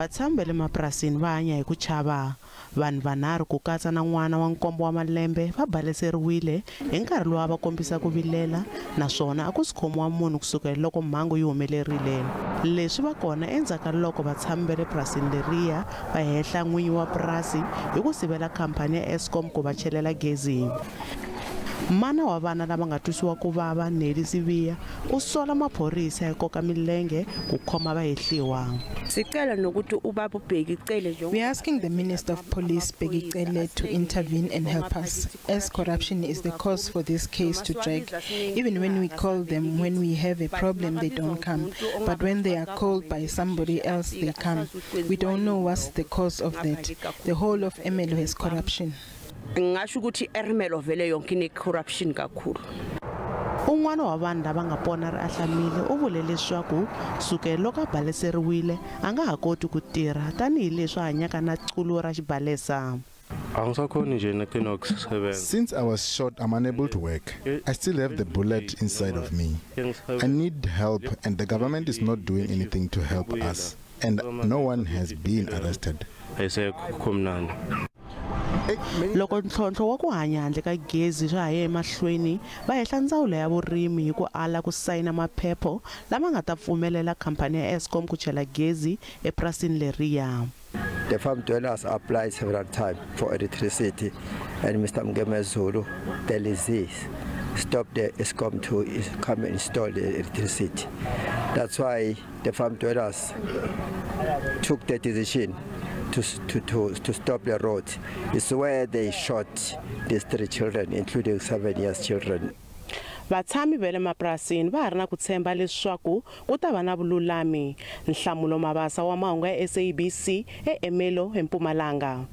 Vatshami va le mapurasini va hanya hi ku chava. Vanhu vanharhu ku katsa na n'wana wa nkombo wa malembe va baleseriwile hi nkarhi lowu va kombisa ku vilela naswona a ku si khomiwa munhu kusuka loko mhangu yi humelerile. Leswi va kona endzhaka loko vatshami va le purasini leriya va hehla n'winyi wa purasi hi ku sivela khampani ya Eskom ku va chelela gezi. Mana wa vana lava nga twisiwa ku vava Leswi u sola maphorisa ya koka milenge ku khoma vahehliwa. We are asking the Minister of Police, to intervene and help us, as corruption is the cause for this case to drag. Even when we call them, when we have a problem, they don't come. But when they are called by somebody else, they come. We don't know what's the cause of that. The whole of Ermelo has corruption. Ngasho ukuthi Ermelo vele yonke ine corruption kakhulu. Un'wana wa vanhu lava nga pona ri ahlamile u vule leswaku sukela loko baleseriwile a nga ha koti ku tirha tanihi leswi hanyaka na culo ra xibalesa. Since I was shot, I'm unable to work. I still have the bullet inside of me. I need help, and the government is not doing anything to help us, and no one has been arrested. Loko ntlhontlho wa ku hanya handle ka gezi swa ha ye emahlweni va hehla ndzawulo ya vurimi hi ku ala ku sayina maphepho lama nga ta pfumelela khampani ya Eskom ku chela gezi epurasini leriya. The farm dwellers applied several times for electricity, and Mr. Zulu, the leases, stopped the Eskom to come and install the electricity. That's why the farm dwellers took the decision to stop the road. It's where they shot these 3 children, including 7 years children. Vatshami va le mapurasini va ha ri na ku tshemba leswaku ku ta va na vululami. Nhlamulo Mabasa wa mahungu ya SABC eErmelo eMpumalanga.